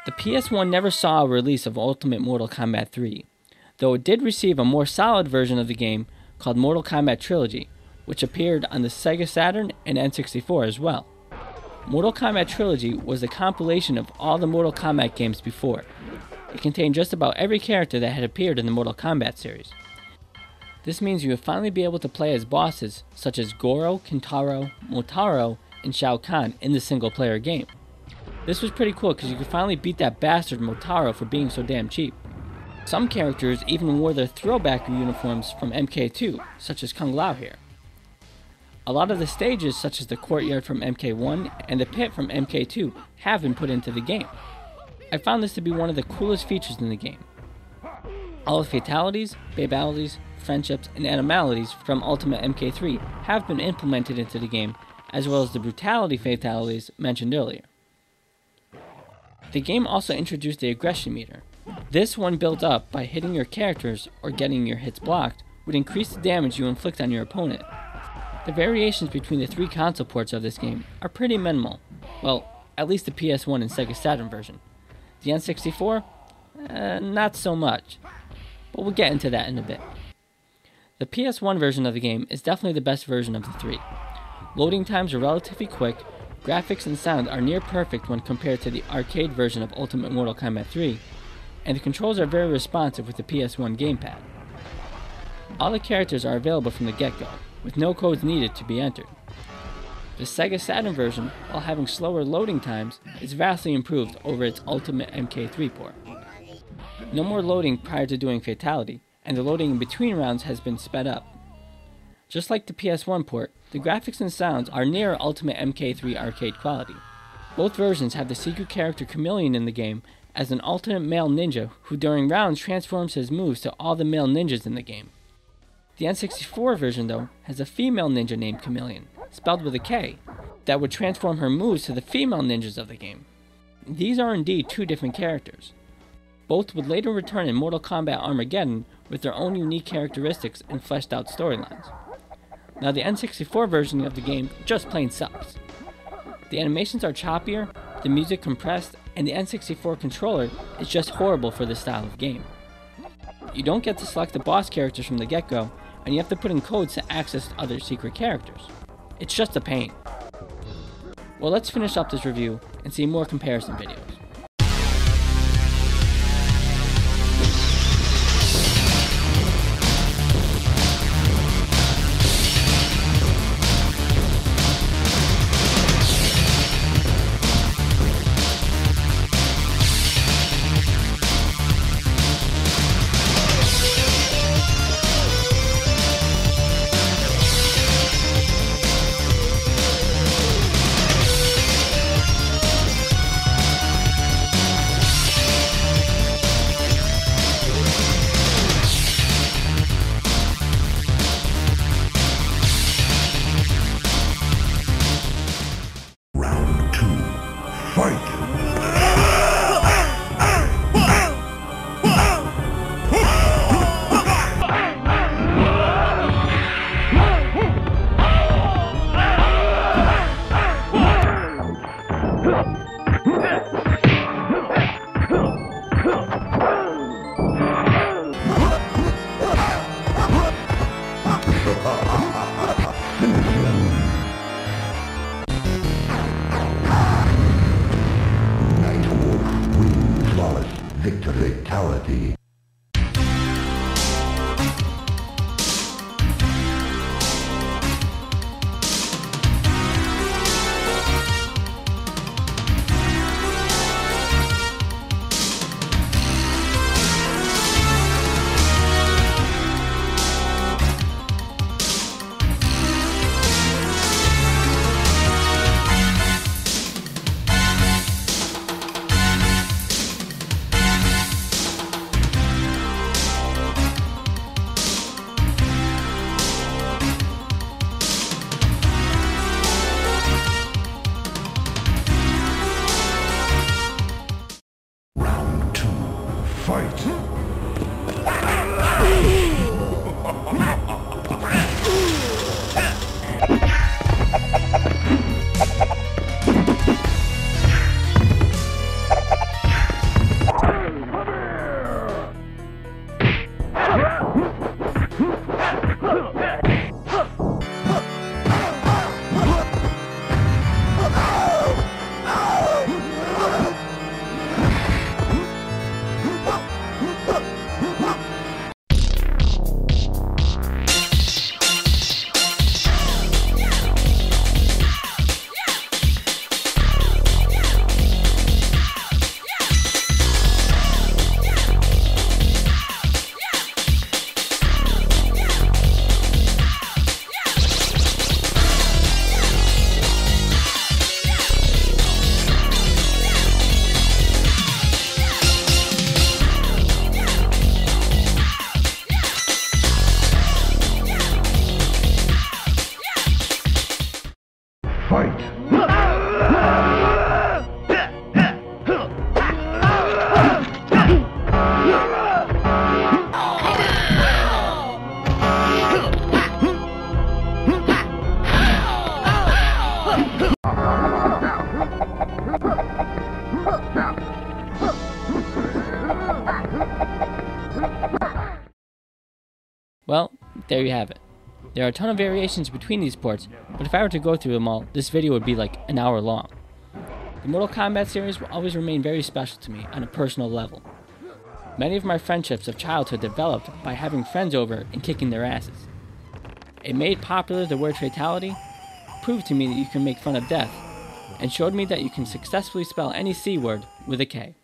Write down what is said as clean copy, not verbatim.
The PS1 never saw a release of Ultimate Mortal Kombat 3, though it did receive a more solid version of the game called Mortal Kombat Trilogy, which appeared on the Sega Saturn and N64 as well. Mortal Kombat Trilogy was a compilation of all the Mortal Kombat games before. It contained just about every character that had appeared in the Mortal Kombat series. This means you will finally be able to play as bosses such as Goro, Kintaro, Motaro, and Shao Kahn in the single-player game. This was pretty cool because you could finally beat that bastard Motaro for being so damn cheap. Some characters even wore their throwback uniforms from MK2, such as Kung Lao here. A lot of the stages, such as the courtyard from MK1 and the pit from MK2, have been put into the game. I found this to be one of the coolest features in the game. All the fatalities, babalities, friendships, and animalities from Ultimate MK3 have been implemented into the game, as well as the brutality fatalities mentioned earlier. The game also introduced the aggression meter. This, when built up by hitting your characters or getting your hits blocked, would increase the damage you inflict on your opponent. The variations between the 3 console ports of this game are pretty minimal. Well, at least the PS1 and Sega Saturn version. The N64? Not so much. But we'll get into that in a bit. The PS1 version of the game is definitely the best version of the 3. Loading times are relatively quick, graphics and sound are near perfect when compared to the arcade version of Ultimate Mortal Kombat 3, and the controls are very responsive with the PS1 gamepad. All the characters are available from the get-go, with no codes needed to be entered. The Sega Saturn version, while having slower loading times, is vastly improved over its Ultimate MK3 port. No more loading prior to doing fatality, and the loading in between rounds has been sped up. Just like the PS1 port, the graphics and sounds are near Ultimate MK3 arcade quality. Both versions have the secret character Chameleon in the game as an alternate male ninja who during rounds transforms his moves to all the male ninjas in the game. The N64 version, though, has a female ninja named Chameleon, spelled with a K, that would transform her moves to the female ninjas of the game. These are indeed 2 different characters. Both would later return in Mortal Kombat Armageddon with their own unique characteristics and fleshed out storylines. Now the N64 version of the game just plain sucks. The animations are choppier, the music compressed, and the N64 controller is just horrible for this style of game. You don't get to select the boss characters from the get-go, and you have to put in codes to access other secret characters. It's just a pain. Well, let's finish up this review and see more comparison videos. Fatality. Well, there you have it. There are a ton of variations between these ports, but if I were to go through them all, this video would be like an hour long. The Mortal Kombat series will always remain very special to me on a personal level. Many of my friendships of childhood developed by having friends over and kicking their asses. It made popular the word fatality, proved to me that you can make fun of death, and showed me that you can successfully spell any C word with a K.